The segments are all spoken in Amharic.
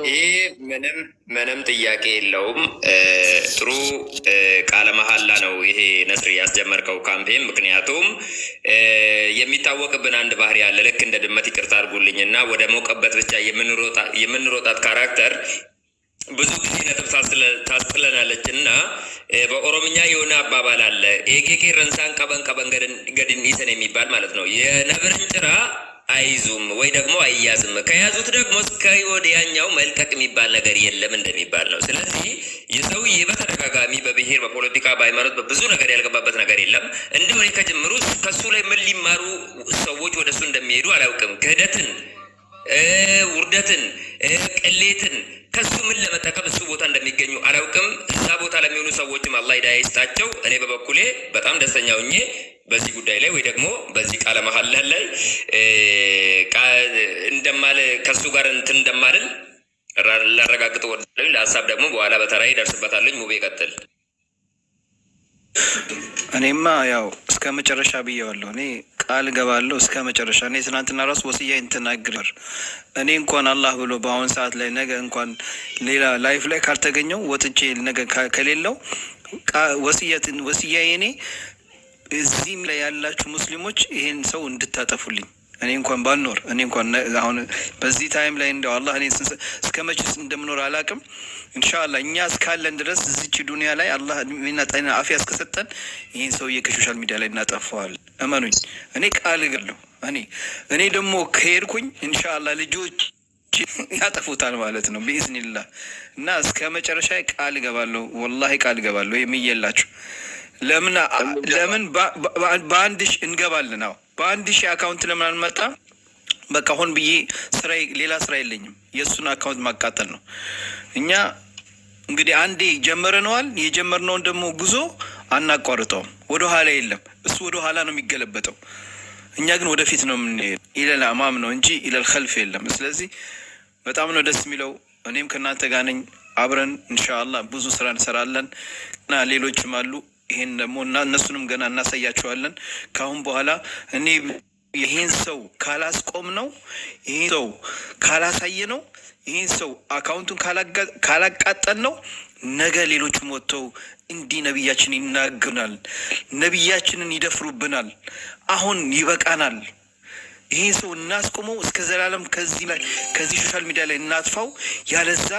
ይሄ ምንም ጥያቄ የለውም። ጥሩ ቃለ መሐላ ነው ይሄ ነስር ያስጀመርከው ካምፔን። ምክንያቱም የሚታወቅብን አንድ ባህሪ ያለ ልክ እንደ ድመት ይቅርታ አድርጉልኝና ወደ ሞቀበት ብቻ የምንሮጣት ካራክተር ብዙ ጊዜ ነጥብ ታስጥለናለች እና በኦሮምኛ የሆነ አባባል አለ ኤኬኬ ረንሳን ቀበን ገድን ይሰን የሚባል ማለት ነው። የነብርን ጭራ አይዙም ወይ ደግሞ አይያዝም፣ ከያዙት ደግሞ እስከ ወዲያኛው መልቀቅ የሚባል ነገር የለም እንደሚባል ነው። ስለዚህ የሰውዬ በተደጋጋሚ በብሔር በፖለቲካ በሃይማኖት በብዙ ነገር ያልገባበት ነገር የለም። እንዲሁ እኔ ከጅምሩ ከሱ ላይ ምን ሊማሩ ሰዎች ወደ እሱ እንደሚሄዱ አላውቅም። ክህደትን፣ ውርደትን፣ ቅሌትን ከሱ ምን ለመጠቀም እሱ ቦታ እንደሚገኙ አላውቅም። እዛ ቦታ ለሚሆኑ ሰዎችም አላህ ሂዳያ ይስጣቸው። እኔ በበኩሌ በጣም ደስተኛ ሆኜ በዚህ ጉዳይ ላይ ወይ ደግሞ በዚህ ቃለ መሐላ ላይ እንደማል ከሱ ጋር እንትን እንደማልን ላረጋግጥ ወደለኝ። ለሀሳብ ደግሞ በኋላ በተራይ ደርስበታለኝ። ሙቤ ቀጥል። እኔማ ያው እስከ መጨረሻ ብዬዋለሁ። እኔ ቃል ገባለሁ እስከ መጨረሻ። እኔ ትናንትና ራሱ ወስያ ተናግሬ እኔ እንኳን አላህ ብሎ በአሁን ሰዓት ላይ ነገ እንኳን ሌላ ላይፍ ላይ ካልተገኘው ወጥቼ ነገ ከሌለው ወስያዬ እኔ እዚህም ላይ ያላችሁ ሙስሊሞች ይሄን ሰው እንድታጠፉልኝ እኔ እንኳን ባልኖር እኔ እንኳን አሁን በዚህ ታይም ላይ እንደው አላህ እኔ እስከ መቼስ እንደምኖር አላውቅም። ኢንሻአላህ እኛ እስካለን ድረስ እዚች ዱንያ ላይ አላህ እድሜና ጤና አፍያ እስከሰጠን ይህን ሰውዬ ከሶሻል ሚዲያ ላይ እናጠፋዋለን። እመኑኝ፣ እኔ ቃል እገባለሁ። እኔ ደግሞ ከሄድኩኝ ኢንሻአላህ ልጆች ያጠፉታል ማለት ነው ቢኢዝኒላህ። እና እስከ መጨረሻ ቃል እገባለሁ፣ ወላሂ ቃል እገባለሁ። የሚየላችሁ ለምን በአንድ ሺህ እንገባለን? አዎ በአንድ ሺህ አካውንት ለምን አንመጣ? በቃ ሆን ብዬ ሌላ ስራ የለኝም፣ የእሱን አካውንት ማቃጠል ነው። እኛ እንግዲህ አንዴ ጀመረነዋል። የጀመርነውን ደግሞ ጉዞ አናቋርጠውም። ወደ ኋላ የለም። እሱ ወደ ኋላ ነው የሚገለበጠው። እኛ ግን ወደፊት ነው የምንሄድ። ኢለል አማም ነው እንጂ ኢለል ኸልፍ የለም። ስለዚህ በጣም ነው ደስ የሚለው። እኔም ከእናንተ ጋር ነኝ። አብረን ኢንሻአላህ ብዙ ስራ እንሰራለን እና ሌሎችም አሉ። ይሄን ደግሞ እነሱንም ገና እናሳያቸዋለን። ከአሁን በኋላ እኔ ይሄን ሰው ካላስቆም ነው፣ ይሄን ሰው ካላሳየ ነው፣ ይሄን ሰው አካውንቱን ካላቃጠል ነው፣ ነገ ሌሎችም ወጥተው እንዲህ ነቢያችን ይናገሩናል፣ ነቢያችንን ይደፍሩብናል። አሁን ይበቃናል። ይሄን ሰው እናስቆመው፣ እስከ ዘላለም ከዚህ ሶሻል ሚዲያ ላይ እናጥፋው። ያለዛ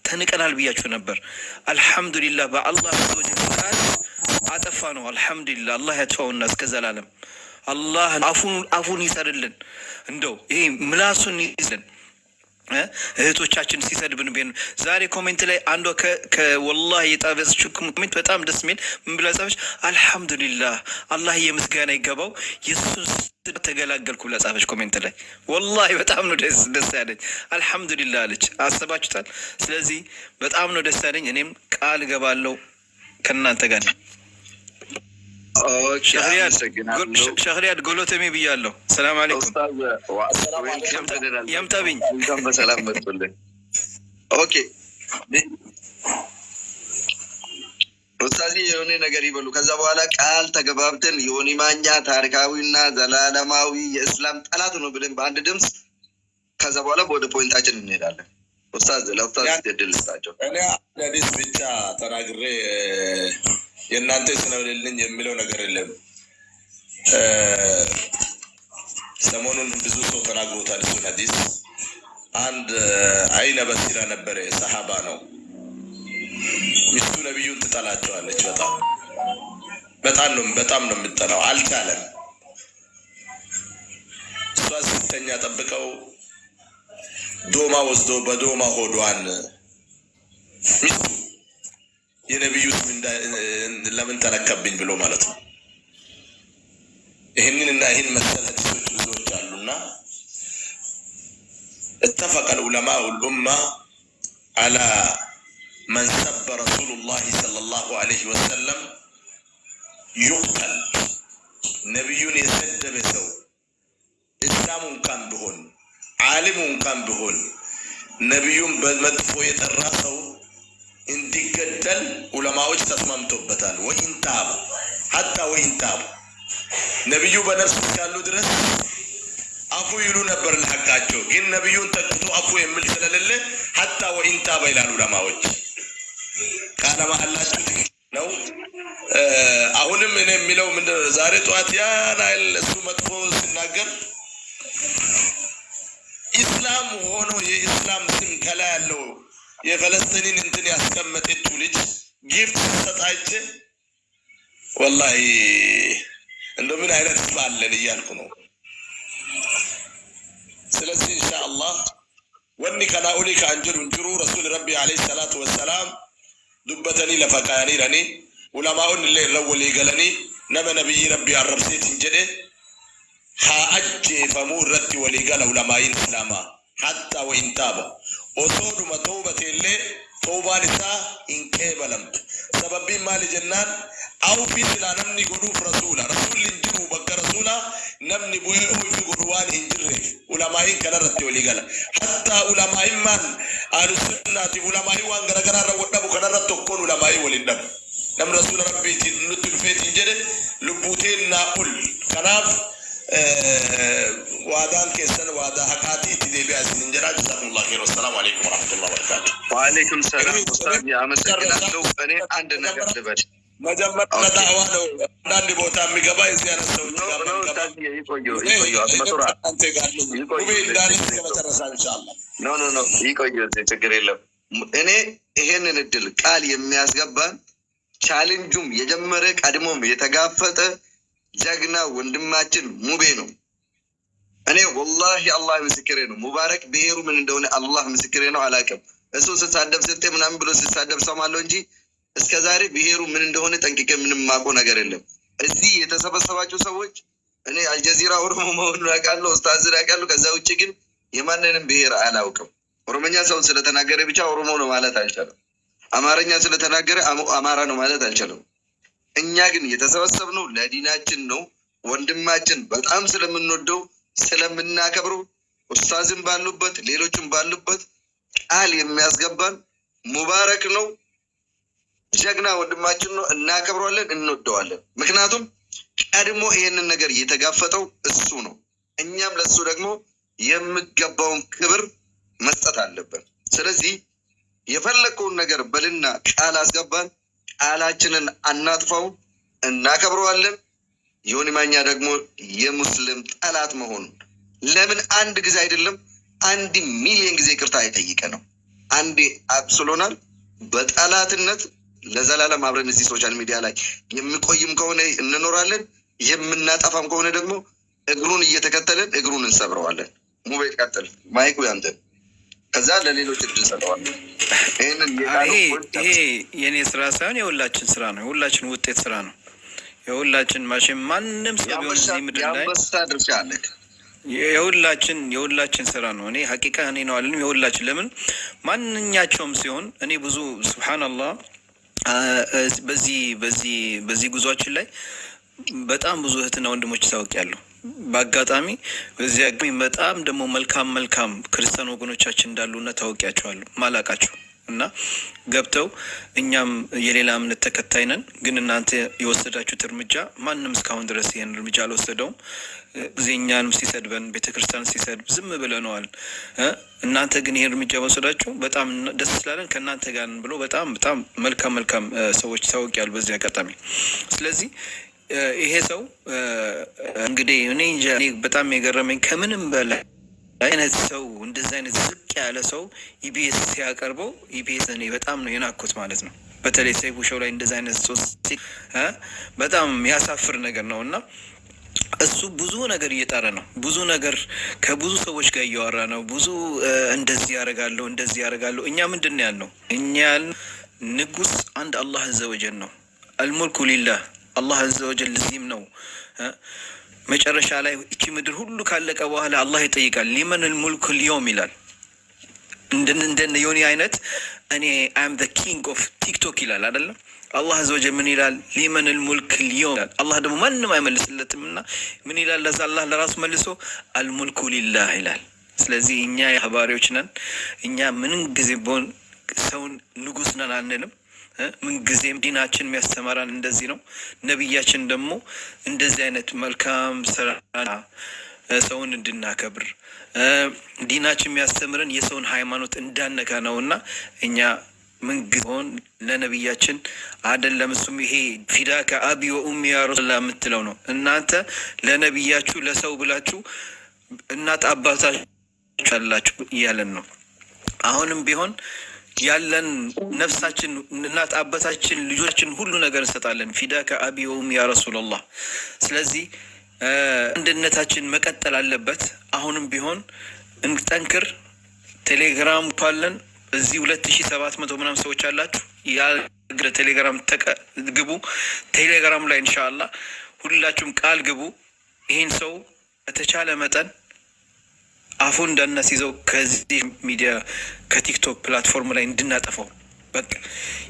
ተንቀናል ብያችሁ ነበር። አልሐምዱሊላህ በአላህ ቃል አጠፋ ነው። አልሐምዱሊላህ አላህ ያጥፋውና እስከ ዘላለም አላህ አፉን ይሰርልን። እንደው ይሄ ምላሱን ይዝልን። እህቶቻችን ሲሰድብን ቤን ዛሬ ኮሜንት ላይ አንዷ ከወላሂ የጣበሰችው ኮሜንት በጣም ደስ የሚል ምን ብላ ጻፈች? አልሐምዱሊላህ አላህ የምስጋና ይገባው የሱን ተገላገልኩ ብላ ጻፈች ኮሜንት ላይ። ወላሂ በጣም ነው ደስ ያለኝ። አልሐምዱሊላህ አለች። አሰባችሁታል? ስለዚህ በጣም ነው ደስ ያለኝ። እኔም ቃል ገባለሁ ከእናንተ ጋር ነኝ። ሸክሪያድ ጎሎተሜ ብያለሁ። ሰላም አለይኩም የምጠብኝ በሰላም መጡልን። ኦኬ ኡስታዚ የሆነ ነገር ይበሉ። ከዛ በኋላ ቃል ተገባብተን የሆነ ማኛ ታሪካዊና ዘላለማዊ የእስላም ጠላት ነው ብለን በአንድ ድምፅ ከዛ በኋላ ወደ ፖይንታችን እንሄዳለን። ኡስታዝ ለኡስታዝ ትደልስታቸው። እኔ ለዲስ ብቻ ተናግሬ የእናንተ ስነውልልኝ የሚለው ነገር የለም። ሰሞኑን ብዙ ሰው ተናግሮታል እሱን ሐዲስ። አንድ አይነ በሲራ ነበረ፣ ሰሃባ ነው። ሚስቱ ነቢዩን ትጠላቸዋለች። በጣም ነው የምትጠላው። አልቻለም። እሷ ስተኛ ጠብቀው ዶማ ወስዶ በዶማ ሆዷን ሚስቱ የነቢዩ ስም ለምን ተነከብኝ ብሎ ማለት ነው። ይህንንና ይህን መሰል ሐዲሶች ብዙዎች አሉና اتفق العلماء الأمة على من سب رسول الله صلى الله عليه وسلم يقتل. ነቢዩን የሰደበ ሰው እስላሙን ካን ቢሆን ዓሊሙን ካን ቢሆን ነቢዩን በመጥፎ የጠራ ሰው እንዲገደል ዑለማዎች ተስማምቶበታል። ወኢንታብ ሐታ ወኢንታብ ነቢዩ በነፍስ እስካሉ ድረስ አፉ ይሉ ነበር ለሐቃቸው። ግን ነቢዩን ተክቶ አፉ የሚል ስለሌለ ሐታ ወኢንታበ ይላሉ ዑለማዎች። ቃለ መሐላችሁ ትክክል ነው። አሁንም እኔ የሚለው ምንድነው ዛሬ ጠዋት ያን አይል እሱ መጥፎ ሲናገር ኢስላም ሆኖ የኢስላም ስም ከላይ ያለው የፈለስጢንን እንትን ያስቀመጠችው ልጅ ጊፍት ስትሰጣች ወላሂ እንደ ምን አይነት ህዝብ አለን እያልኩ ነው። ስለዚህ ኢንሻአላህ ወኒ ከናኡሊ ከአንጀሉ እንጅሩ ረሱል ረቢ አለይሂ ሰላቱ ወሰላም ዱበተኒ ለፈቃኒ ረኒ ዑለማውን ለረወል ይገለኒ ነመ ነብይ ረቢ አረብሴት እንጀደ ሀአጀፈሙ ረቲ ወሊገለ ዑለማይን እስላማ ሐታ ወኢንታበ ኦሶዱመ ተውበቴሌ ተውባን ኢሳ ኢንቄበለምት ሰበቢ ማል ጀናን አው ፊ ስላ ነምኒ ጎዱፍ ረሱላ ረሱል እንጅሩ በከ ረሱላ ነምኒ ቡኤ ፊ ጎዱዋን እንጅሬ ዑለማይን ከነረቲ ወሊገለ ሐታ ዑለማይን ማን አህሉ ሱናቲ ዑለማይ ዋን ገረገራ ረወደቡ ከነረቶ ኮን ዑለማይ ወሊደም ነም ረሱል ረቢቲ ንቱል ፌት እንጀደ ልቡቴና ኡል ከናፍ ዋዳን ከሰን ዋዳ ሐቃቲ ትዲቢያ ሲንጀራ ጀዛኩሙላሁ ኸይር። ወሰላሙ አለይኩም ወራህመቱላሂ ወበረካቱ። ወአለይኩም ሰላም ኡስታዝ አመሰግናለሁ። እኔ አንድ ነገር ልበል። መጀመሪያ ዳዕዋ ነው አንዳንድ ቦታ የሚገባ እዚህ አይነት ሰው ነው ኡስታዝ ይቆዩ አስመጥራ ይቆዩ ችግር የለም። እኔ ይሄንን እድል ቃል የሚያስገባን ቻሌንጁም የጀመረ ቀድሞም የተጋፈጠ ጀግና ወንድማችን ሙቤ ነው። እኔ ወላሂ አላህ ምስክሬ ነው። ሙባረክ ብሔሩ ምን እንደሆነ አላህ ምስክሬ ነው። አላውቅም እሱ ስሳደብ ስልጤ ምናምን ብሎ ስሳደብ ሰማለሁ እንጂ እስከ ዛሬ ብሔሩ ምን እንደሆነ ጠንቅቄ ምንም ማውቀው ነገር የለም። እዚህ የተሰበሰባቸው ሰዎች እኔ አልጀዚራ ኦሮሞ መሆኑን አውቃለሁ፣ ኡስታዝን አውቃለሁ። ከዛ ውጭ ግን የማንንም ብሔር አላውቅም። ኦሮሞኛ ሰው ስለተናገረ ብቻ ኦሮሞ ነው ማለት አልቻለም። አማርኛ ስለተናገረ አማራ ነው ማለት አልቻለም። እኛ ግን የተሰበሰብነው ለዲናችን ነው። ወንድማችን በጣም ስለምንወደው ስለምናከብረው ኡስታዝን ባሉበት ሌሎችም ባሉበት ቃል የሚያስገባን ሙባረክ ነው። ጀግና ወንድማችን ነው። እናከብረዋለን፣ እንወደዋለን። ምክንያቱም ቀድሞ ይሄንን ነገር የተጋፈጠው እሱ ነው። እኛም ለሱ ደግሞ የሚገባውን ክብር መስጠት አለብን። ስለዚህ የፈለከውን ነገር በልና ቃል አስገባን፣ ቃላችንን አናጥፋው፣ እናከብረዋለን። ዮኒ ማኛ ደግሞ የሙስሊም ጠላት መሆኑን ለምን አንድ ጊዜ አይደለም 1 ሚሊዮን ጊዜ ይቅርታ አይጠይቀ ነው። አንዴ አብስሎናል። በጠላትነት ለዘላለም አብረን እዚህ ሶሻል ሚዲያ ላይ የሚቆይም ከሆነ እንኖራለን፣ የምናጠፋም ከሆነ ደግሞ እግሩን እየተከተልን እግሩን እንሰብረዋለን። ሙቤ ቀጥል፣ ማይኩ ያንተ። ከዛ ለሌሎች እድል ሰጠዋለን። ይሄ የኔ ስራ ሳይሆን የሁላችን ስራ ነው። የሁላችን ውጤት ስራ ነው። የሁላችን ማሽን ማንም ሰው ቢሆን እዚህ ምድር ላይ ድርሻ አለክ። የሁላችን ስራ ነው። እኔ ሀቂቃ እኔ ነው አለንም የሁላችን። ለምን ማንኛቸውም ሲሆን እኔ ብዙ ሱብሃንአላህ በዚህ ጉዟችን ላይ በጣም ብዙ እህትና ወንድሞች ታውቂያለሁ። በአጋጣሚ በዚህ አጋጣሚ በጣም ደግሞ መልካም ክርስቲያን ወገኖቻችን እንዳሉና ታውቂያቸዋለሁ ማላቃቸው እና ገብተው እኛም የሌላ እምነት ተከታይ ነን፣ ግን እናንተ የወሰዳችሁት እርምጃ ማንም እስካሁን ድረስ ይሄን እርምጃ አልወሰደውም። ጊዜኛንም ሲሰድበን ቤተክርስቲያን ሲሰድብ ዝም ብለነዋል። እናንተ ግን ይሄን እርምጃ ወሰዳችሁ በጣም ደስ ስላለን ከእናንተ ጋር ብሎ በጣም መልካም ሰዎች ታውቂያለሁ በዚህ አጋጣሚ። ስለዚህ ይሄ ሰው እንግዲህ እኔ በጣም የገረመኝ ከምንም በላይ አይነት ሰው እንደዚህ አይነት ዝቅ ያለ ሰው ኢቢኤስ ሲያቀርበው ኢቢኤስ እኔ በጣም ነው የናኩት ማለት ነው። በተለይ ሰይፉ ሾው ላይ እንደዚህ አይነት ሰው በጣም ያሳፍር ነገር ነው እና እሱ ብዙ ነገር እየጣረ ነው። ብዙ ነገር ከብዙ ሰዎች ጋር እያወራ ነው። ብዙ እንደዚህ ያደርጋለሁ። እኛ ምንድን ነው ያልነው? እኛ ንጉስ አንድ አላህ አዘወጀል ነው። አልሙልኩ ሊላህ አላህ አዘወጀል ዚም ነው። መጨረሻ ላይ እቺ ምድር ሁሉ ካለቀ በኋላ አላህ ይጠይቃል። ሊመን ልሙልክ ልዮም ይላል። እንደነ ዮኒ አይነት እኔ አም ዘ ኪንግ ኦፍ ቲክቶክ ይላል አይደለም። አላህ አዘወጀል ምን ይላል? ሊመን ልሙልክ ልዮም ይላል። አላህ ደግሞ ማንም አይመልስለትም እና ምን ይላል? ለዛ አላህ ለራሱ መልሶ አልሙልኩ ሊላህ ይላል። ስለዚህ እኛ የሀባሪዎች ነን። እኛ ምንም ጊዜ ቦን ሰውን ንጉስ ነን አንልም። ምን ጊዜም ዲናችን የሚያስተማራን እንደዚህ ነው። ነቢያችን ደግሞ እንደዚህ አይነት መልካም ስራ ሰውን እንድናከብር ዲናችን የሚያስተምረን የሰውን ሃይማኖት እንዳነካ ነውና እኛ ምንጊዜውን ለነቢያችን አይደለም እሱም ይሄ ፊዳ ከአቢ ወኡሚ ያ ረሱላ የምትለው ነው። እናንተ ለነቢያችሁ ለሰው ብላችሁ እናት አባታችሁ ያላችሁ እያለን ነው። አሁንም ቢሆን ያለን ነፍሳችን እናት አባታችን ልጆቻችን ሁሉ ነገር እንሰጣለን። ፊዳ ከአቢ ወኡሚ ያ ረሱላላህ። ስለዚህ አንድነታችን መቀጠል አለበት። አሁንም ቢሆን እንጠንክር። ቴሌግራም ካለን እዚህ 2700 ምናምን ሰዎች አላችሁ። ያግረ ቴሌግራም ግቡ። ቴሌግራም ላይ ኢንሻአላህ ሁላችሁም ቃል ግቡ። ይህን ሰው በተቻለ መጠን አፉ እንዳናስይዘው ከዚህ ሚዲያ ከቲክቶክ ፕላትፎርም ላይ እንድናጠፋው። በቃ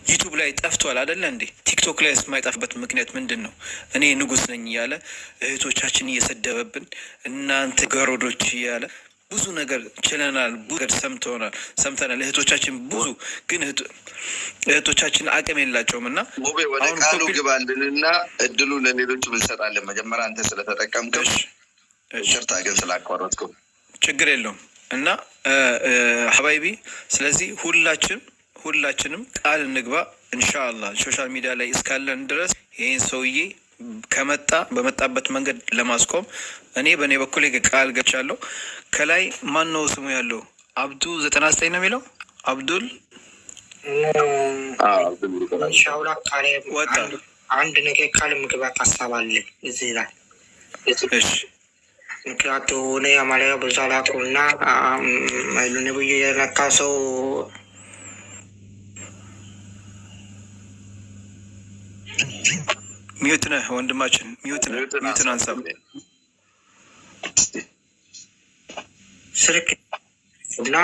ዩቱብ ላይ ጠፍቷል አይደለ እንዴ? ቲክቶክ ላይ የማይጠፍበት ምክንያት ምንድን ነው? እኔ ንጉስ ነኝ እያለ እህቶቻችን እየሰደበብን እናንተ ገሮዶች እያለ ብዙ ነገር ችለናል። ብዙ ነገር ሰምተናል። እህቶቻችን ብዙ ግን እህቶቻችን አቅም የላቸውም እና ሙቤ ወደ ቃሉ ግባልን እና እድሉ ለሌሎቹ እንሰጣለን። መጀመሪያ አንተ ስለተጠቀምከው ይቅርታ ግን ስላቋረጥከው ችግር የለውም እና ሀባይቢ ስለዚህ ሁላችንም ቃል እንግባ ኢንሻአላህ። ሶሻል ሚዲያ ላይ እስካለን ድረስ ይህን ሰውዬ በመጣበት መንገድ ለማስቆም እኔ በእኔ በኩል ቃል ገብቻለሁ። ከላይ ማን ነው ስሙ ያለው? አብዱ 99 ነው የሚለው አብዱል ኢንሻአላህ ቃል ወጣ። አንድ ነገር ቃል ምግባት ታሳባለን እዚህ ላይ እሺ። ምክንያቱ እኔ አማርያ ብዙ አላውቅምና ነብዩ የነካ ሰው ሚዩት ነህ ወንድማችን፣ ሚዩትን አንሳብ። ስልክ እና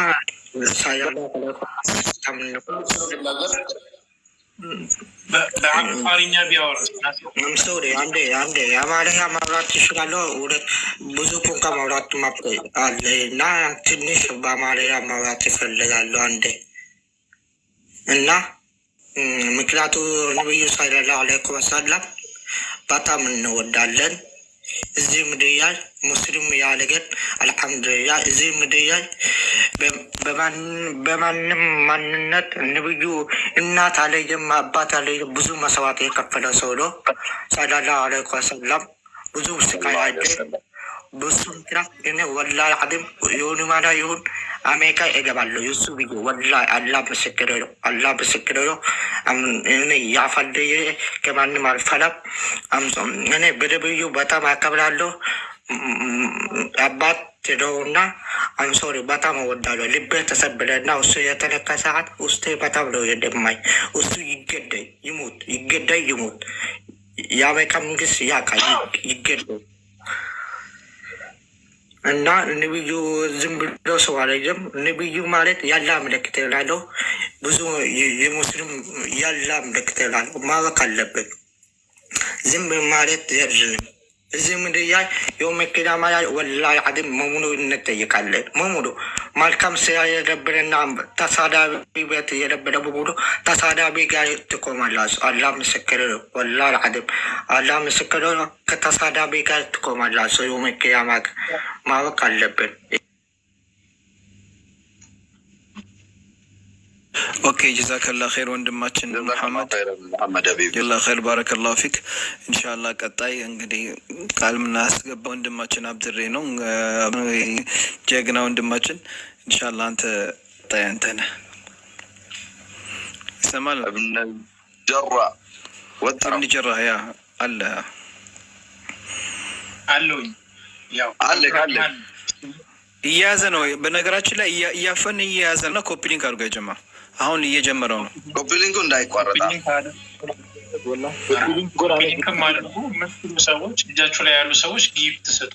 በአማርኛ ቢያወራ አንዴ የአማርኛ ማውራት ይችላለሁ። ብዙ ቋንቋ ማውራት አለ እና ትንሽ በአማርኛ ማውራት ይፈልጋሉ አንዴ እና ምክንያቱ ነብዩ ሰለላሁ ዐለይሂ ወሰለም በጣም እንወዳለን። እዚህ ምድር ላይ ሙስሊም ያለገን አልሐምዱሊላህ እዚህ ምድር ላይ በማንም ማንነት ነብዩ እናት አለየም አባት አለየም ብዙ መስዋዕት የከፈለ ሰው ነው ሰለላሁ ዐለይሂ ወሰለም። ብዙ ስቃይ አለ ብዙ ምክንያት እኔ ወላሂ አደም የሆነ ማዳ ይሁን አሜሪካ እገባለሁ የሱ ብዬ ወላሂ አላህ ምስክሬ ነው። አላህ ምስክሬ ነው። እኔ ያፈልየ ከማንም አልፈላም። እኔ በነብዩ በጣም አከብራለሁ። አባት ነውና አንሶሪ በጣም እወዳለሁ። ልቤ ተሰብለና እሱ የተነካ ሰዓት ውስጤ በጣም ነው የደማኝ። እሱ ይገደይ ይሙት የአሜሪካ መንግስት ያውቃል ይገደይ እና ነብዩ ዝም ብሎ ሰው አለይም። ነብዩ ማለት ያላ ምልክት ይላለው። ብዙ የሙስሊም ያላ ምልክት ይላለው ማወቅ አለብን። ዝም ማለት የለም። እዚህ ምድር ላይ የውመ ቂያማ ላይ ወላሂ አደም መሙሉ እንጠይቃለን። መሙሉ መልካም ስራ የነበረና ተሳዳቢ ቤት የነበረ በሙሉ ተሳዳቢ ጋር ትቆማላችሁ። አላህ ምስክር ነው። ወላሂ አደም አላህ ምስክር ነው። ከተሳዳቢ ጋር ትቆማላችሁ። የውመ ቂያማ ማወቅ አለብን። ኦኬ ጀዛከላ ኸይር ወንድማችን መሐመድ ጀላ ኸይር ባረከላሁ ፊክ። ኢንሻአላህ ቀጣይ እንግዲህ ቃል ምናስገባ ወንድማችን አብድሬ ነው ጀግና ወንድማችን። ኢንሻአላህ አንተ ቀጣይ አንተ ነህ። ይሰማል ጀራ ወጥተን ጀራ ያ አለ አለውኝ ያው አለ እያያዘ ነው። በነገራችን ላይ እያፈን እያያዘ ነው። ኮፒ ሊንክ አድርጎ ጀማ አሁን እየጀመረው ነው። ኮፒ ሊንኩ እንዳይቋረጥ ሊንክም አድርጉ። የምትሉ ሰዎች እጃችሁ ላይ ያሉ ሰዎች ጊፍት ስጡ።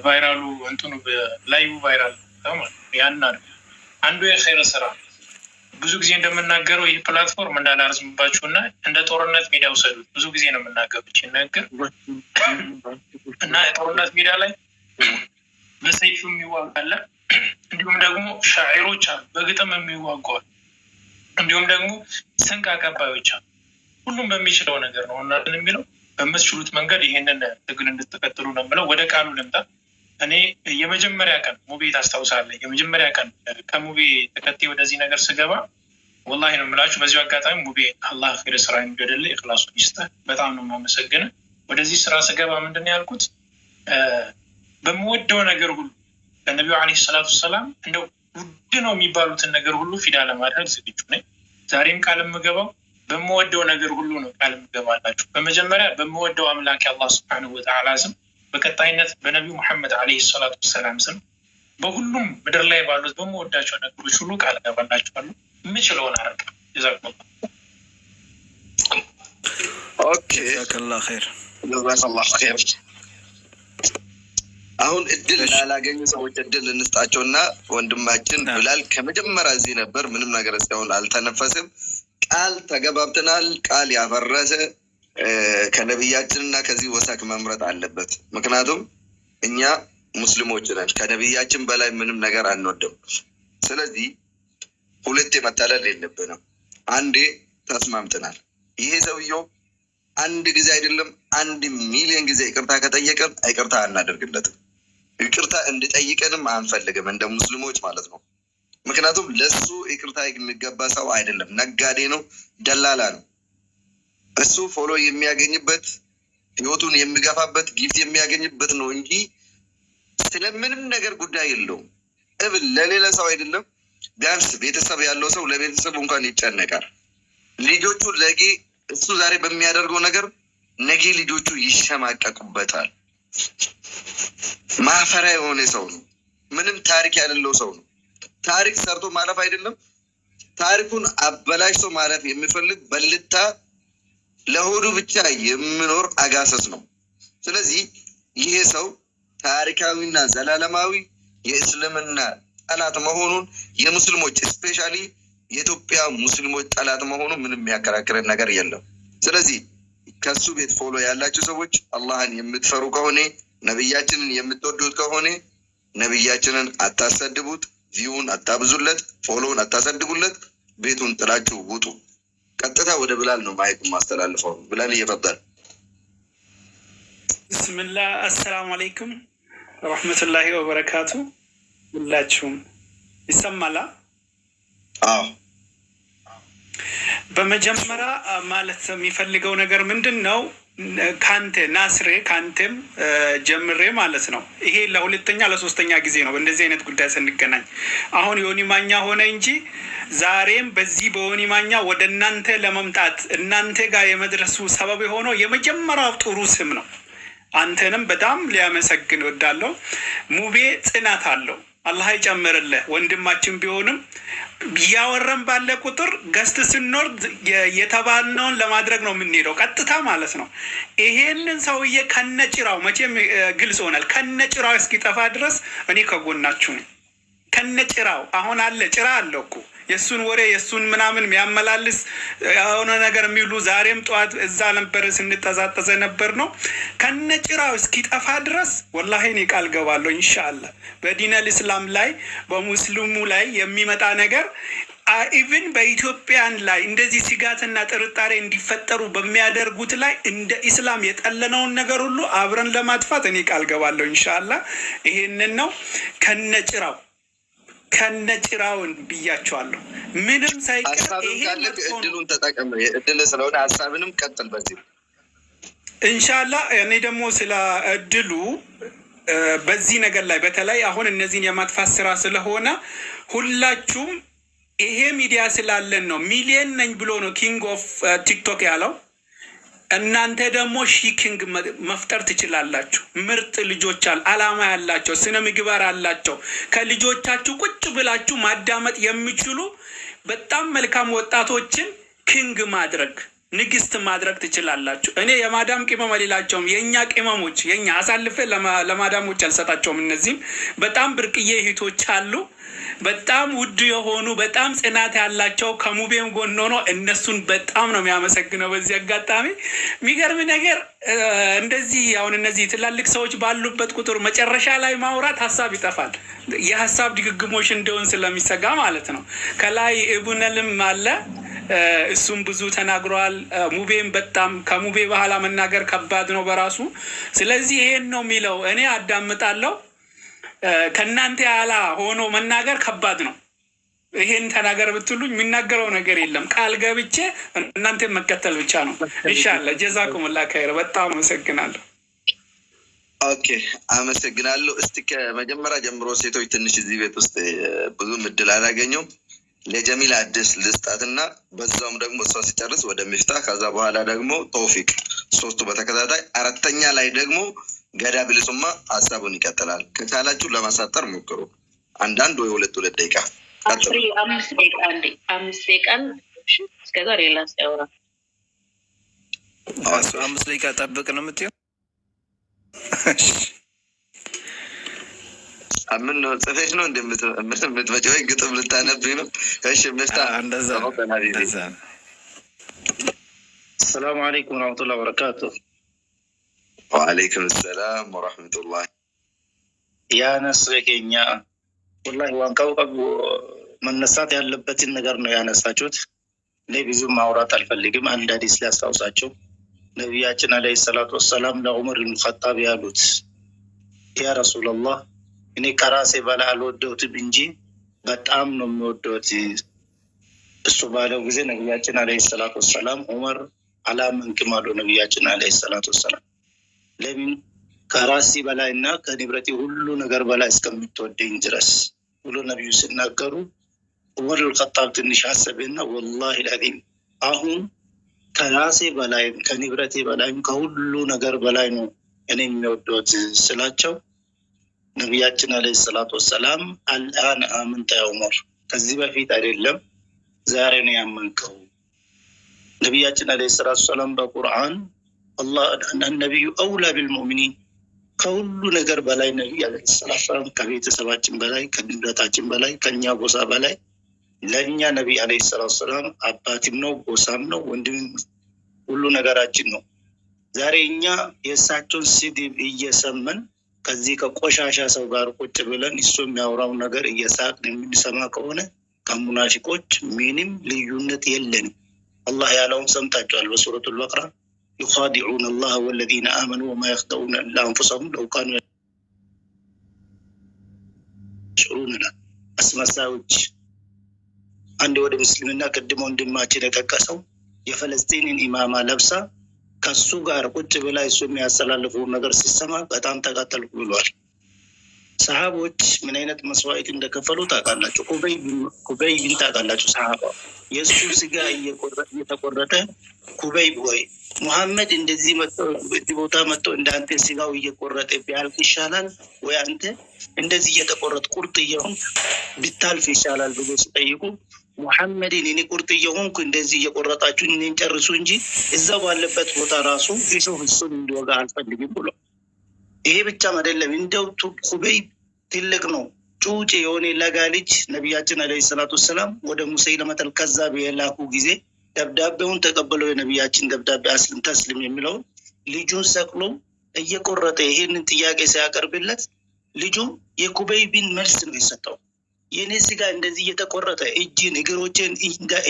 ቫይራሉ እንትኑ ላይቭ ቫይራል ያን አድርጉ። አንዱ የኸይር ስራ ብዙ ጊዜ እንደምናገረው ይህ ፕላትፎርም እንዳላርዝምባችሁ እና እንደ ጦርነት ሜዳ ውሰዱት። ብዙ ጊዜ ነው የምናገሩት ነገር እና የጦርነት ሜዳ ላይ በሰይፍ የሚዋጋለ እንዲሁም ደግሞ ሻዒሮች አሉ፣ በግጥም የሚዋጓል፣ እንዲሁም ደግሞ ስንቅ አቀባዮች አሉ። ሁሉም በሚችለው ነገር ነው እና የሚለው በምትችሉት መንገድ ይሄንን ትግል እንድትቀጥሉ ነው የምለው። ወደ ቃሉ ልምጣ። እኔ የመጀመሪያ ቀን ሙቤ ታስታውሳለህ? የመጀመሪያ ቀን ከሙቤ ተከታይ ወደዚህ ነገር ስገባ ወላሂ ነው የምላችሁ። በዚሁ አጋጣሚ ሙቤ አላህ ኸይር ስራ እንዲወደልህ ኢኽላሱን ይስጥህ። በጣም ነው የማመሰግነው። ወደዚህ ስራ ስገባ ምንድን ነው ያልኩት? በምወደው ነገር ሁሉ ለነቢዩ ዓለይሂ ሰላቱ ወሰላም እንደው ውድ ነው የሚባሉትን ነገር ሁሉ ፊዳ ለማድረግ ዝግጁ ነኝ። ዛሬም ቃል የምገባው በምወደው ነገር ሁሉ ነው ቃል የምገባላችሁ። በመጀመሪያ በምወደው አምላክ አላህ ሱብሓነሁ ወተዓላ ስም፣ በቀጣይነት በነቢዩ ሙሐመድ ዓለይሂ ሰላቱ ወሰላም ስም፣ በሁሉም ምድር ላይ ባሉት በምወዳቸው ነገሮች ሁሉ ቃል እገባላችኋለሁ። የምችለውን አረግ ጀዛኩሙላህ። ኦኬ ጀዛከላህ ኸይር። ጀዛከላህ ኸይር። አሁን እድል ላላገኙ ሰዎች እድል እንስጣቸውና ወንድማችን ብላል ከመጀመሪያ እዚህ ነበር። ምንም ነገር እስካሁን አልተነፈስም። ቃል ተገባብተናል። ቃል ያፈረሰ ከነቢያችንና ከዚህ ወሳክ መምረጥ አለበት። ምክንያቱም እኛ ሙስሊሞች ነን። ከነቢያችን በላይ ምንም ነገር አንወድም። ስለዚህ ሁለቴ መታለል የለብንም። አንዴ ተስማምተናል። ይሄ ሰውየው አንድ ጊዜ አይደለም 1,000,000 ጊዜ ይቅርታ ከጠየቀን ይቅርታ አናደርግለትም። ይቅርታ እንድጠይቀንም አንፈልግም እንደ ሙስሊሞች ማለት ነው። ምክንያቱም ለሱ ይቅርታ የሚገባ ሰው አይደለም። ነጋዴ ነው፣ ደላላ ነው። እሱ ፎሎ የሚያገኝበት ህይወቱን የሚገፋበት ጊፍት የሚያገኝበት ነው እንጂ ስለምንም ነገር ጉዳይ የለውም። እብል ለሌላ ሰው አይደለም። ቢያንስ ቤተሰብ ያለው ሰው ለቤተሰቡ እንኳን ይጨነቃል። ልጆቹ ለጌ እሱ ዛሬ በሚያደርገው ነገር ነገ ልጆቹ ይሸማቀቁበታል። ማፈሪያ የሆነ ሰው ነው። ምንም ታሪክ ያሌለው ሰው ነው። ታሪክ ሰርቶ ማለፍ አይደለም፣ ታሪኩን አበላሽቶ ማለፍ የሚፈልግ በልታ ለሆዱ ብቻ የሚኖር አጋሰስ ነው። ስለዚህ ይሄ ሰው ታሪካዊና ዘላለማዊ የእስልምና ጠላት መሆኑን የሙስሊሞች ስፔሻሊ የኢትዮጵያ ሙስሊሞች ጠላት መሆኑ ምንም የሚያከራክረን ነገር የለም። ስለዚህ ከሱ ቤት ፎሎ ያላችሁ ሰዎች አላህን የምትፈሩ ከሆነ ነብያችንን የምትወዱት ከሆነ ነብያችንን አታሰድቡት፣ ቪውን አታብዙለት፣ ፎሎውን አታሰድቡለት፣ ቤቱን ጥላችሁ ውጡ። ቀጥታ ወደ ብላል ነው ማይክ ማስተላልፈው። ብላል እየፈጠረ ብስምላህ አሰላሙ አለይኩም ወረሕመቱላሂ ወበረካቱ። ሁላችሁም ይሰማላ? አዎ። በመጀመሪያ ማለት የሚፈልገው ነገር ምንድን ነው? ካንተ ናስሬ ካንተም ጀምሬ ማለት ነው። ይሄ ለሁለተኛ ለሶስተኛ ጊዜ ነው በእንደዚህ አይነት ጉዳይ ስንገናኝ። አሁን ዮኒ ማኛ ሆነ እንጂ ዛሬም በዚህ በዮኒ ማኛ ወደ እናንተ ለመምጣት እናንተ ጋር የመድረሱ ሰበብ የሆነው የመጀመሪያው ጥሩ ስም ነው። አንተንም በጣም ሊያመሰግን ወዳለው። ሙቤ ጽናት አለው፣ አላህ ይጨምርልህ። ወንድማችን ቢሆንም እያወረን ባለ ቁጥር ገስት ስንወርድ የተባልነውን ለማድረግ ነው የምንሄደው፣ ቀጥታ ማለት ነው። ይሄንን ሰውዬ ከነጭራው መቼም ግልጽ ሆናል። ከነጭራው እስኪጠፋ ድረስ እኔ ከጎናችሁ ነኝ። ከነጭራው አሁን አለ ጭራ አለው እኮ የእሱን ወሬ የእሱን ምናምን የሚያመላልስ የሆነ ነገር የሚሉ ዛሬም ጠዋት እዛ ነበር ስንጠዛጠዘ ነበር ነው። ከነጭራው እስኪጠፋ ድረስ ወላሂ እኔ ቃል ገባለሁ ኢንሻአላህ በዲነል እስላም ላይ በሙስሊሙ ላይ የሚመጣ ነገር ኢቭን በኢትዮጵያን ላይ እንደዚህ ስጋትና ጥርጣሬ እንዲፈጠሩ በሚያደርጉት ላይ እንደ ኢስላም የጠለነውን ነገር ሁሉ አብረን ለማጥፋት እኔ ቃል ገባለሁ ኢንሻአላህ። ይሄንን ነው ከነጭራውን ብያቸዋለሁ። ምንም ሳይቀር ይሄ እድሉን ተጠቀም። እድል ስለሆነ ሀሳብንም ቀጥል በዚህ ኢንሻአላህ። እኔ ደግሞ ስለ እድሉ በዚህ ነገር ላይ በተለይ አሁን እነዚህን የማጥፋት ስራ ስለሆነ ሁላችሁም ይሄ ሚዲያ ስላለን ነው። ሚሊየን ነኝ ብሎ ነው ኪንግ ኦፍ ቲክቶክ ያለው። እናንተ ደግሞ ሺኪንግ መፍጠር ትችላላችሁ። ምርጥ ልጆች አላማ ያላቸው ስነ ምግባር አላቸው። ከልጆቻችሁ ቁጭ ብላችሁ ማዳመጥ የሚችሉ በጣም መልካም ወጣቶችን ኪንግ ማድረግ ንግስት ማድረግ ትችላላችሁ። እኔ የማዳም ቅመም አልላቸውም። የኛ ቅመሞች የኛ አሳልፈ ለማዳሞች አልሰጣቸውም። እነዚህም በጣም ብርቅዬ እህቶች አሉ። በጣም ውድ የሆኑ በጣም ጽናት ያላቸው ከሙቤም ጎን ሆኖ እነሱን በጣም ነው የሚያመሰግነው። በዚህ አጋጣሚ የሚገርም ነገር እንደዚህ አሁን እነዚህ ትላልቅ ሰዎች ባሉበት ቁጥር መጨረሻ ላይ ማውራት ሀሳብ ይጠፋል። የሀሳብ ድግግሞሽ እንደሆን ስለሚሰጋ ማለት ነው። ከላይ ኢብኑልም አለ እሱም ብዙ ተናግሯል። ሙቤም በጣም ከሙቤ በኋላ መናገር ከባድ ነው በራሱ። ስለዚህ ይሄን ነው የሚለው። እኔ አዳምጣለሁ። ከእናንተ ያላ ሆኖ መናገር ከባድ ነው። ይሄን ተናገር ብትሉኝ የሚናገረው ነገር የለም። ቃል ገብቼ እናንተን መከተል ብቻ ነው። ኢንሻአላህ ጀዛኩሙላህ ኸይር። በጣም አመሰግናለሁ። ኦኬ አመሰግናለሁ። እስቲ ከመጀመሪያ ጀምሮ ሴቶች ትንሽ እዚህ ቤት ውስጥ ብዙም እድል አላገኘው ለጀሚል አዲስ ልስጣትና በዛውም ደግሞ እሷ ሲጨርስ ወደ ሚፍታህ ከዛ በኋላ ደግሞ ተውፊቅ ሶስቱ በተከታታይ አራተኛ ላይ ደግሞ ገዳ ብልሱማ ሀሳቡን ይቀጥላል። ከቻላችሁ ለማሳጠር ሞክሩ። አንዳንድ ወይ ሁለት ደቂቃ 5 ደቂቃ እንዴ 5 ደቂቃ እስከዛ ሌላ ሲያወራ 5 ደቂቃ ጠብቅ ነው የምትይው? አምን ነው ጽፈሽ ነው እንደምትመጪው ወይ ግጥም ልታነብኝ ነው? እሺ ሚፍታህ እንደዛ። ሰላም አለይኩም ወራህመቱላሂ ወበረካቱ። ወአለይኩም ሰላም ወራህመቱላሂ። ያ ነስረከኛ ወላሂ ዋንቃው ቀቡ መነሳት ያለበትን ነገር ነው ያነሳችሁት። እኔ ብዙ ማውራት አልፈልግም። አንድ ሐዲስ ሊያስታውሳቸው ነቢያችን አለይሂ ሰላቱ ወሰላም ለዑመር ብን ኸጣብ ያሉት ያ ረሱላላህ እኔ ከራሴ በላይ አልወደውትም እንጂ በጣም ነው የሚወደውት። እሱ ባለው ጊዜ ነቢያችን አለይሂ ሰላቱ ወሰላም ዑመር አላመንክም አሉ። ነቢያችን አለይሂ ሰላቱ ወሰላም ለምን ከራሴ በላይ እና ከንብረቴ ሁሉ ነገር በላይ እስከምትወደኝ ድረስ ብሎ ነቢዩ ሲናገሩ ዑመር አልኸጣብ ትንሽ አሰበና ወላሂ አልዓዚም አሁን ከራሴ በላይም ከንብረቴ በላይም ከሁሉ ነገር በላይ ነው እኔ የሚወደውት ስላቸው ነቢያችን አለይሂ ሰላቱ ወሰላም አልአን አመንተ ያ ዑመር፣ ከዚህ በፊት አይደለም ዛሬ ነው ያመንከው። ነቢያችን አለይሂ ሰላቱ ወሰላም በቁርአን አላህ ነቢዩ አውላ ቢልሙእሚኒን ከሁሉ ነገር በላይ ነቢይ አለይሂ ሰላቱ ወሰላም ከቤተሰባችን በላይ ከንብረታችን በላይ ከኛ ጎሳ በላይ ለእኛ ነቢይ አለይሂ ሰላቱ ወሰላም አባትም ነው ጎሳም ነው ወንድም ሁሉ ነገራችን ነው። ዛሬ እኛ የእሳቸውን ስድብ እየሰማን ከዚህ ከቆሻሻ ሰው ጋር ቁጭ ብለን እሱ የሚያወራው ነገር እየሳቅን የምንሰማ ከሆነ ከሙናፊቆች ምንም ልዩነት የለንም። አላህ ያለውን ሰምታችኋል በሱረቱል በቀራ يخادعون الله والذين آمنوا وما يخدعون إلا أنفسهم لو كانوا يشعرون لا አስመሳዮች አንድ ወደ ሙስሊምና ቀድሞ ወንድማችን የጠቀሰው የፈለስጢንን ኢማማ ለብሳ ከሱ ጋር ቁጭ ብላ እሱ የሚያስተላልፈው ነገር ሲሰማ በጣም ተቃጠልኩ ብሏል። ሰሃቦች ምን አይነት መስዋዕት እንደከፈሉ ታውቃላችሁ። ኩበይ ቢን ታውቃላችሁ። ሰሃባ የእሱ ስጋ እየተቆረጠ ኩበይ ወይ ሙሐመድ እንደዚህ ቦታ መጥቶ እንዳንተ ስጋው እየቆረጠ ቢያልቅ ይሻላል ወይ አንተ እንደዚህ እየተቆረጥ ቁርጥ እየሆንክ ብታልፍ ይሻላል ብሎ ሲጠይቁ ሙሐመድን እኔ ቁርጥ እየሆንኩ እንደዚህ እየቆረጣችሁ እኔን ጨርሱ እንጂ እዛው ባለበት ቦታ ራሱ እሱን እንዲወጋ አልፈልግም ብሎ ይሄ ብቻም አይደለም። እንደው ኩበይ ትልቅ ነው ጩጬ የሆነ ለጋ ልጅ ነቢያችን አለይሂ ሰላቱ ወሰላም ወደ ሙሰይለመተል ከዛብ የላኩ ጊዜ ደብዳቤውን ተቀበለው የነቢያችን ደብዳቤ አስልም ተስልም የሚለውን ልጁን ሰቅሎ እየቆረጠ ይሄንን ጥያቄ ሲያቀርብለት ልጁ የኩበይ ቢን መልስ ነው የሰጠው። የኔ ስጋ እንደዚህ እየተቆረጠ እጅን እግሮችን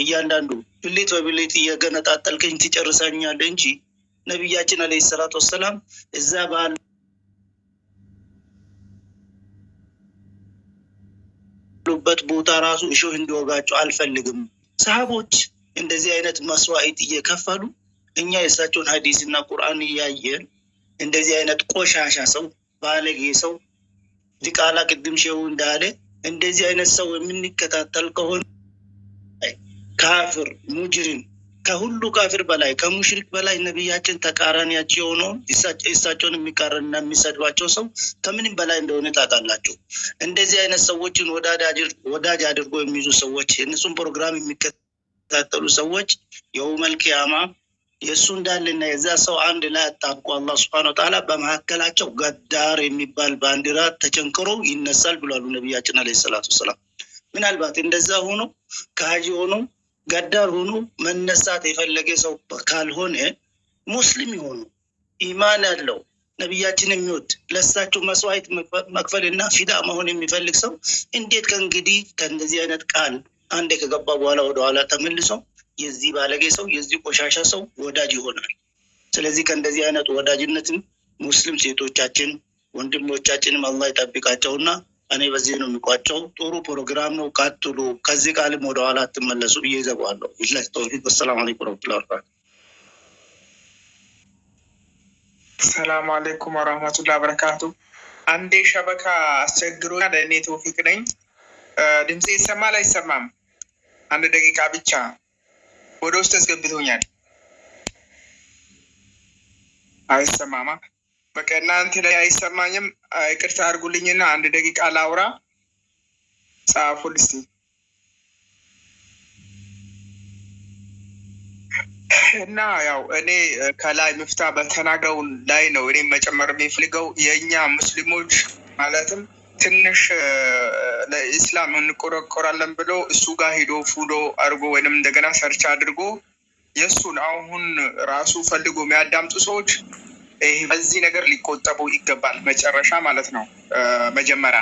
እያንዳንዱ ብሌት በብሌት እየገነጣጠልከኝ ትጨርሰኛለህ እንጂ ነቢያችን አለይሂ ሰላቱ ወሰላም እዛ ባሉበት ቦታ ራሱ እሾህ እንዲወጋቸው አልፈልግም። ሰሃቦች እንደዚህ አይነት መስዋዕት እየከፈሉ እኛ የእሳቸውን ሐዲስና ቁርአን እያየን እንደዚህ አይነት ቆሻሻ ሰው ባለጌ ሰው ዲቃላ ቅድም ሼሁ እንዳለ እንደዚህ አይነት ሰው የምንከታተል ከሆነ ካፍር ሙጅሪም ከሁሉ ካፍር በላይ ከሙሽሪክ በላይ ነቢያችን ተቃራኒያቸው የሆነው እሳቸውን የሚቃረንና የሚሰድባቸው ሰው ከምንም በላይ እንደሆነ ታውቃላችሁ። እንደዚህ አይነት ሰዎችን ወዳጅ አድርጎ የሚይዙ ሰዎች የእነሱን ፕሮግራም የሚከታተሉ ሰዎች የውመል ቂያማ የእሱ እንዳለና የዛ ሰው አንድ ላይ አጣብቆ አላህ ሱብሓነሁ ወተዓላ በመካከላቸው ገዳር የሚባል ባንዲራ ተቸንክሮ ይነሳል ብሏሉ ነቢያችን አለይሂ ሰላቱ ወሰላም። ምናልባት እንደዛ ሆኖ ከሃጂ ሆኖ ገዳር ሆኖ መነሳት የፈለገ ሰው ካልሆነ ሙስሊም የሆኑ ኢማን ያለው ነቢያችን የሚወድ ለእሳቸው መስዋዕት መክፈልና ፊዳ መሆን የሚፈልግ ሰው እንዴት ከእንግዲህ ከእንደዚህ አይነት ቃል አንዴ ከገባ በኋላ ወደኋላ ተመልሶ የዚህ ባለጌ ሰው የዚህ ቆሻሻ ሰው ወዳጅ ይሆናል? ስለዚህ ከእንደዚህ አይነት ወዳጅነትም ሙስሊም ሴቶቻችን ወንድሞቻችንም አላህ ይጠብቃቸውና እኔ በዚህ ነው የሚቋጨው። ጥሩ ፕሮግራም ነው፣ ቀጥሉ። ከዚህ ቃልም ወደኋላ አትመለሱ ብዬ ይዘጓለሁ። ኢላህ ተውፊቅ። ሰላም አለይኩም ወራህመቱላሂ ወበረካቱ። ሰላም አለይኩም ወራህመቱላሂ ወበረካቱ። አንዴ ሸበካ አስቸግሮኛል። እኔ ተውፊቅ ነኝ። ድምጼ ይሰማል አይሰማም? አንድ ደቂቃ ብቻ ወደ ውስጥ አስገብቶኛል። አይሰማማ? በቃ እናንተ ላይ አይሰማኝም። ይቅርታ አድርጉልኝና አንድ ደቂቃ ላውራ። ጻፉል እስቲ። እና ያው እኔ ከላይ ምፍታ በተናገረው ላይ ነው እኔ መጨመር የሚፈልገው። የእኛ ሙስሊሞች ማለትም ትንሽ ለኢስላም እንቆረቆራለን ብሎ እሱ ጋር ሄዶ ፉዶ አድርጎ ወይንም እንደገና ሰርች አድርጎ የእሱን አሁን ራሱ ፈልጎ የሚያዳምጡ ሰዎች ይህ በዚህ ነገር ሊቆጠቡ ይገባል። መጨረሻ ማለት ነው። መጀመሪያ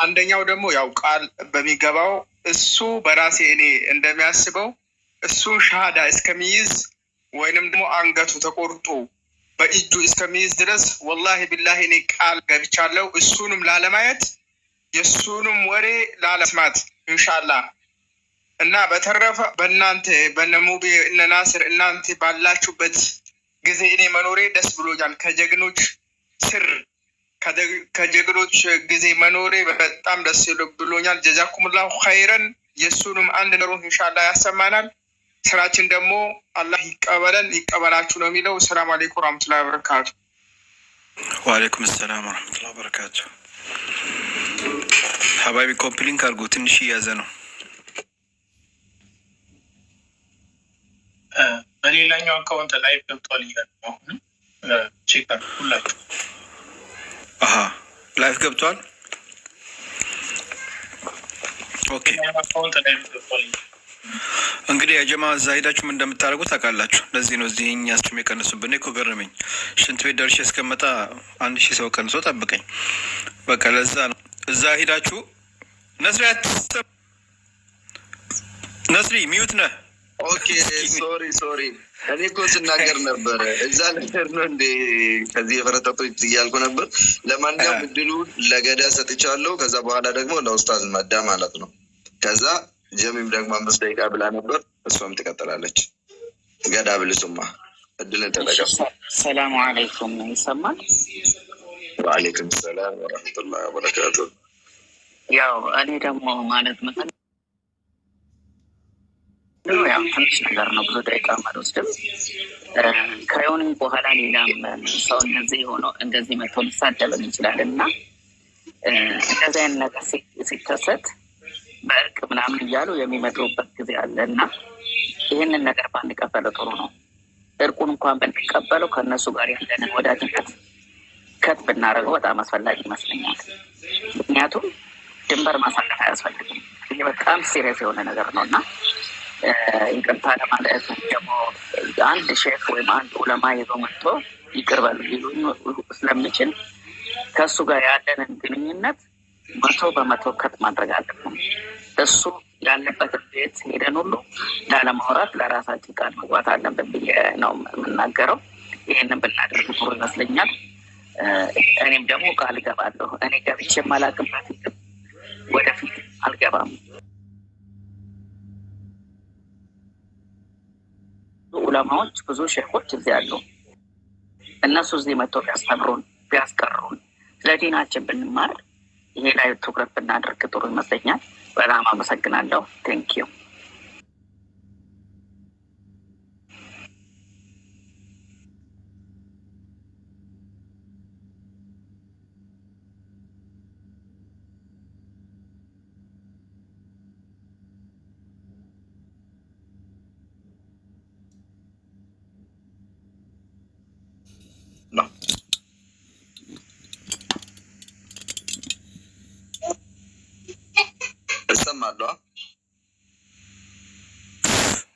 አንደኛው ደግሞ ያው ቃል በሚገባው እሱ በራሴ እኔ እንደሚያስበው እሱ ሻሃዳ እስከሚይዝ ወይንም ደግሞ አንገቱ ተቆርጦ በእጁ እስከሚይዝ ድረስ ወላሂ ቢላሂ እኔ ቃል ገብቻለሁ። እሱንም ላለማየት የእሱንም ወሬ ላለመስማት ኢንሻአላህ። እና በተረፈ በእናንተ በነሙቤ እነ ናስር እናንተ ባላችሁበት ጊዜ እኔ መኖሬ ደስ ብሎኛል። ከጀግኖች ስር ከጀግኖች ጊዜ መኖሬ በጣም ደስ ብሎኛል። ጀዛኩሙላሁ ኸይረን። የእሱንም አንድ ነሩን ኢንሻአላህ ያሰማናል። ስራችን ደግሞ አላህ ይቀበለን ይቀበላችሁ ነው የሚለው። ሰላም አለይኩም ወራህመቱላሂ ወበረካቱ። ወአለይኩም ሰላም ወራህመቱላሂ ወበረካቱ። ሀባቢ ኮምፕሊንክ አድርጎ ትንሽ እያዘ ነው። በሌላኛው አካውንት ላይ ገብቷል ይላል። አሁንም ቼክ አድርጉ ሁላችሁ። ላይፍ ገብቷል። ኦኬ አካውንት ላይ ገብቷል። እንግዲህ የጀማ እዛ ሄዳችሁም እንደምታደርጉ ታውቃላችሁ። ለዚህ ነው እዚህ እኛ ስትም የቀንሱብን። እኮ ገረመኝ። ሽንት ቤት ደርሼ እስከመጣ 1000 ሰው ቀንሶ ጠብቀኝ። በቃ ለዛ ነው እዛ ሄዳችሁ። ነስሪ ሚዩት ነህ? ኦኬ ሶሪ እኔ እኮ ስናገር ነበረ እዛ ነገር ነው እንዴ ከዚህ የፈረጠጦች እያልኩ ነበር። ለማንኛውም እድሉ ለገዳ ሰጥቻለሁ። ከዛ በኋላ ደግሞ ለኡስታዝ መዳ ማለት ነው። ከዛ ጀሚም ደግሞ 5 ደቂቃ ብላ ነበር፣ እሷም ትቀጥላለች። ገዳ ብልሱማ እድልን ተጠቀም። ሰላሙ አለይኩም ይሰማል? ወአለይኩም ሰላም ወራህመቱላሂ ወበረካቱ። ያው እኔ ደግሞ ማለት ያው ትንሽ ነገር ነው፣ ብዙ ደቂቃ አልወስድም። ከሆነ በኋላ ሌላም ሰው እንደዚህ ሆኖ እንደዚህ መጥቶ ሊሳደብን ይችላል እና እንደዚህ አይነት ነገር ሲከሰት በእርቅ ምናምን እያሉ የሚመጡበት ጊዜ አለ እና ይህንን ነገር ባንቀበለው ጥሩ ነው። እርቁን እንኳን ብንቀበለው ከእነሱ ጋር ያለንን ወዳጅነት ከት ብናደርገው በጣም አስፈላጊ ይመስለኛል። ምክንያቱም ድንበር ማሳለፍ አያስፈልግም። ይህ በጣም ሲሪየስ የሆነ ነገር ነው እና ይቅርታ ለማለት ደግሞ አንድ ሼክ ወይም አንድ ዑለማ ይዞ መጥቶ ይቅር በሉ ሊሉኝ ስለምችል ከእሱ ጋር ያለንን ግንኙነት 100% ከት ማድረግ አለብን። እሱ ያለበት ቤት ሄደን ሁሉ ላለማውራት ለራሳችን ቃል መግባት አለብን ብዬ ነው የምናገረው። ይህንን ብናደርግ ጥሩ ይመስለኛል። እኔም ደግሞ ቃል እገባለሁ። እኔ ገብቼ የማላውቅበት ወደፊት አልገባም። ዑለማዎች ብዙ ሼኮች እዚህ አሉ። እነሱ እዚህ መጥተው ቢያስተምሩን ቢያስቀሩን ስለ ዲናችን ብንማር ይሄ ላይ ትኩረት ብናደርግ ጥሩ ይመስለኛል። በጣም አመሰግናለሁ። ቴንኪዩ።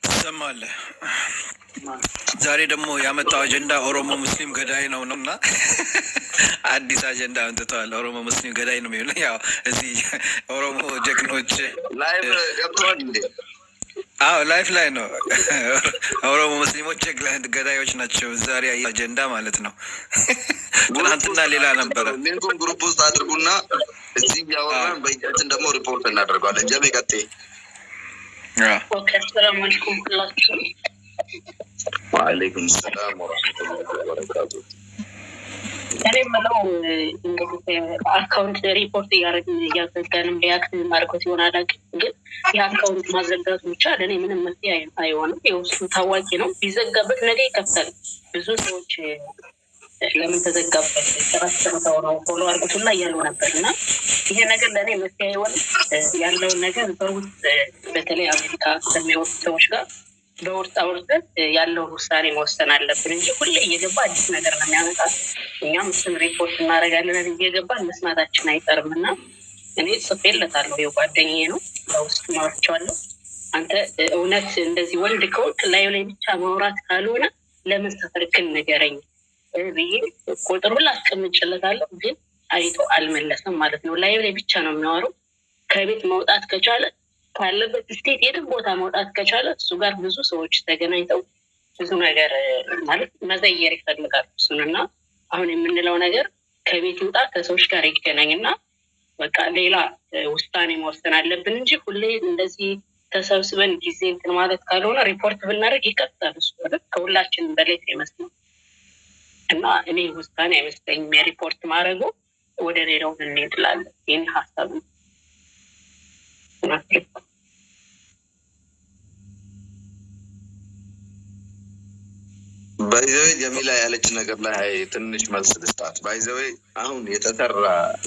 ትሰማለህ? ዛሬ ደግሞ ያመጣው አጀንዳ ኦሮሞ ሙስሊም ገዳይ ነው እና አዲስ አጀንዳ አምጥተዋል። ኦሮሞ ሙስሊም ገዳይ ነው የሚለው ያው እዚህ ኦሮሞ ጀግኖች ላይቭ ገብተዋል እንዴ? አዎ ላይፍ ላይ ነው። ኦሮሞ ሙስሊሞች ገዳዮች ናቸው። ዛሬ አጀንዳ ማለት ነው። ትናንትና ሌላ ነበረ። ሊንኩን ግሩፕ ውስጥ አድርጉና እዚህ ያወራን በእጃችን ደግሞ ሪፖርት እናደርገዋለን። ጀሜ ቀጤ ሰላም አለይኩም ሁላችሁም። ወአለይኩም ሰላም ወራህመቱላሂ ወበረካቱ። እኔ የምለው እንግዲህ አካውንት ሪፖርት እያደረግን እያዘጋንም ሪያክት ማድረጎት ይሆናል። ግን የአካውንት ማዘጋቱ ብቻ ለእኔ ምንም መፍትሄ አይሆንም። የውስጡ ታዋቂ ነው። ቢዘጋበት ነገ ይከፍታል። ብዙ ሰዎች ለምን ተዘጋበት ተራስተው ነው ፎሎ አድርጉትና እያሉ ነበር እና ይሄ ነገር ለእኔ መፍትሄ አይሆንም። ያለውን ነገር በውስጥ በተለይ አሜሪካ ከሚወጡ ሰዎች ጋር በውስጥ አውርተን ያለውን ውሳኔ መወሰን አለብን እንጂ ሁሌ እየገባ አዲስ ነገር ነው የሚያመጣ። እኛም እሱን ሪፖርት እናደርጋለን እየገባን መስማታችን አይቀርም እና እኔ ጽፌለታለሁ። የጓደኛዬ ነው በውስጥ ማወራቸዋለሁ። አንተ እውነት እንደዚህ ወንድ ከሆንክ ላዩ ላይ ብቻ ማውራት ካልሆነ ለምን ተፈርክን ንገረኝ ብዬ ቁጥር ሁላ አስቀምጬለታለሁ። ግን አይቶ አልመለሰም ማለት ነው። ላዩ ላይ ብቻ ነው የሚያወራው። ከቤት መውጣት ከቻለ ካለበት ስቴት የትም ቦታ መውጣት ከቻለ እሱ ጋር ብዙ ሰዎች ተገናኝተው ብዙ ነገር ማለት መዘየር ይፈልጋሉ እሱን እና አሁን የምንለው ነገር ከቤት ይውጣ ከሰዎች ጋር ይገናኝና በቃ ሌላ ውሳኔ መወሰን አለብን እንጂ ሁሌ እንደዚህ ተሰብስበን ጊዜ እንትን ማለት ካልሆነ ሪፖርት ብናደርግ ይቀጥላል። እሱ ከሁላችንም በላይ ይመስላል እና እኔ ውሳኔ አይመስለኝም የሪፖርት ማድረጉ። ወደ ሌላው እንሄድላለን። ይህን ሀሳብ ነው። ባይዘዌ ጀሚላ ያለች ነገር ላይ ትንሽ መልስ ልስጣት። ባይዘዌ አሁን የተሰራ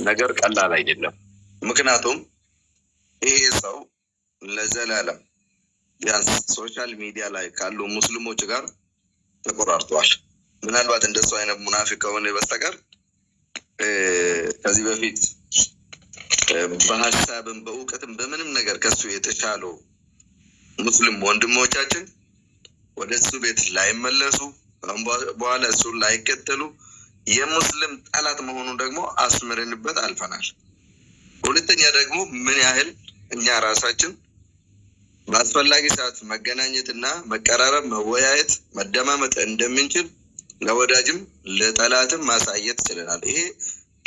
ነገር ቀላል አይደለም። ምክንያቱም ይሄ ሰው ለዘላለም ቢያንስ ሶሻል ሚዲያ ላይ ካሉ ሙስሊሞች ጋር ተቆራርጧል። ምናልባት እንደሱ አይነት ሙናፊቅ ከሆነ በስተቀር ከዚህ በፊት በሀሳብም በእውቀትም በምንም ነገር ከሱ የተሻሉ ሙስሊም ወንድሞቻችን ወደ እሱ ቤት ላይመለሱ በኋላ እሱን ላይከተሉ የሙስሊም ጠላት መሆኑን ደግሞ አስምረንበት አልፈናል። ሁለተኛ ደግሞ ምን ያህል እኛ ራሳችን በአስፈላጊ ሰዓት መገናኘትና መቀራረብ፣ መወያየት፣ መደማመጥ እንደምንችል ለወዳጅም ለጠላትም ማሳየት ችለናል። ይሄ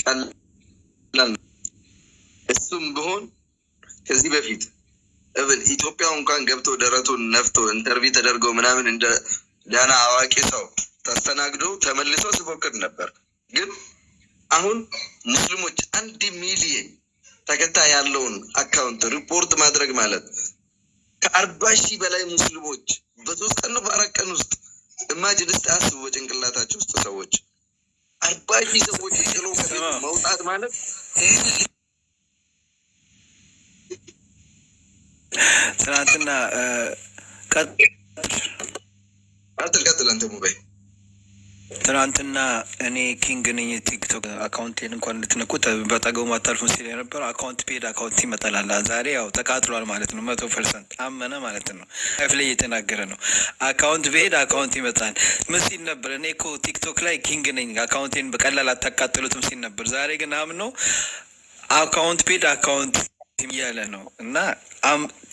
ቀላል እሱም ቢሆን ከዚህ በፊት እብን ኢትዮጵያ እንኳን ገብቶ ደረቱን ነፍቶ ኢንተርቪው ተደርገው ምናምን እንደ ዳና አዋቂ ሰው ተስተናግዶ ተመልሶ ሲፎክር ነበር። ግን አሁን ሙስሊሞች 1 ሚሊዮን ተከታይ ያለውን አካውንት ሪፖርት ማድረግ ማለት ከ40,000 በላይ ሙስሊሞች በ3 ቀን በ4 ቀን ውስጥ ኢማጂን እስቲ አስቡ። በጭንቅላታቸው ውስጥ ሰዎች 40,000 ሰዎች ጥሎ ከቤት መውጣት ማለት ትናንትና ቀጥል አንተ ሙባይ ትናንትና እኔ ኪንግ ነኝ ቲክቶክ አካውንቴን እንኳን እንድትነኩት በጠገቡ ማታልፉ ሲል የነበረው አካውንት ፔድ አካውንት ይመጣላል። ዛሬ ያው ተቃጥሏል ማለት ነው። 100% አመነ ማለት ነው። ላይፍ ላይ እየተናገረ ነው። አካውንት ፔድ አካውንት ይመጣል ምን ሲል ነበር? እኔ እኮ ቲክቶክ ላይ ኪንግ ነኝ አካውንቴን በቀላል አታቃጥሉትም ሲል ነበር። ዛሬ ግን አምኖ አካውንት ፔድ አካውንት እያለ ነው እና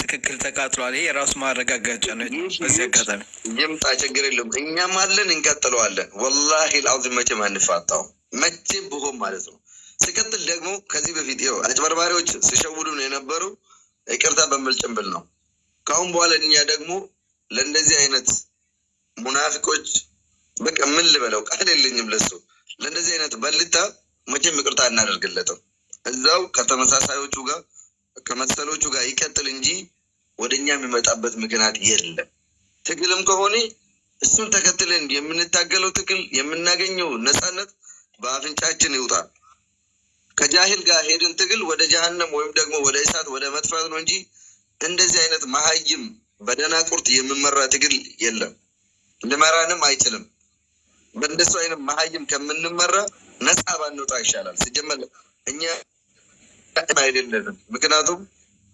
ትክክል ተቃጥሏል። ይሄ የራሱ ማረጋጋጫ ነው። በዚህ አጋጣሚ ይምጣ ችግር የለም። እኛም አለን እንቀጥለዋለን። ወላሂ ልአዚም መቼም አንፋታው መቼም ብሆን ማለት ነው። ሲቀጥል ደግሞ ከዚህ በፊት ይኸው አጭበርባሪዎች ሲሸውዱን የነበሩ ይቅርታ በሚል ጭንብል ነው። ከአሁን በኋላ እኛ ደግሞ ለእንደዚህ አይነት ሙናፊቆች በቃ ምን ልበለው ቃል የለኝም ለሱ ለእንደዚህ አይነት በልታ መቼም ይቅርታ እናደርግለትም። እዛው ከተመሳሳዮቹ ጋር ከመሰሎቹ ጋር ይቀጥል እንጂ ወደኛ የሚመጣበት ምክንያት የለም። ትግልም ከሆነ እሱን ተከትለን የምንታገለው ትግል የምናገኘው ነፃነት በአፍንጫችን ይውጣል። ከጃሂል ጋር ሄድን ትግል ወደ ጀሃነም ወይም ደግሞ ወደ እሳት ወደ መጥፋት ነው እንጂ እንደዚህ አይነት መሀይም በደናቁርት የሚመራ ትግል የለም። ልመራንም አይችልም። በእንደሱ አይነት መሀይም ከምንመራ ነፃ ባንወጣ ይሻላል። ሲጀመር እኛ አይደለንም። ምክንያቱም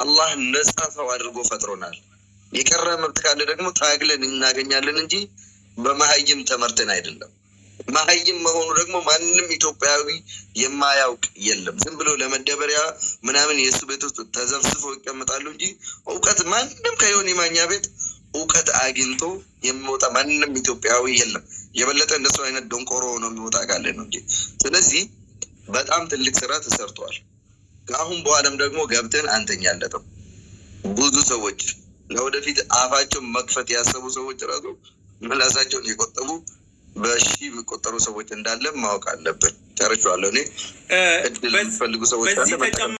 አላህ ነፃ ሰው አድርጎ ፈጥሮናል። የቀረ መብት ካለ ደግሞ ታግለን እናገኛለን እንጂ በመሀይም ተመርተን አይደለም። መሀይም መሆኑ ደግሞ ማንም ኢትዮጵያዊ የማያውቅ የለም። ዝም ብሎ ለመደበሪያ ምናምን የእሱ ቤት ውስጥ ተዘብስበው ይቀመጣሉ እንጂ እውቀት ማንም ከዮኒ ማኛ ቤት እውቀት አግኝቶ የሚወጣ ማንም ኢትዮጵያዊ የለም። የበለጠ እንደሱ አይነት ደንቆሮ ነው የሚወጣ ካለ ነው እንጂ። ስለዚህ በጣም ትልቅ ስራ ተሰርቷል። ከአሁን በኋላም ደግሞ ገብተን አንተኛለትም። ብዙ ሰዎች ለወደፊት አፋቸው መክፈት ያሰቡ ሰዎች ራሱ ምላሳቸውን የቆጠቡ በሺ የሚቆጠሩ ሰዎች እንዳለ ማወቅ አለብን። ጨርሻለሁ። እኔ እድል የሚፈልጉ ሰዎች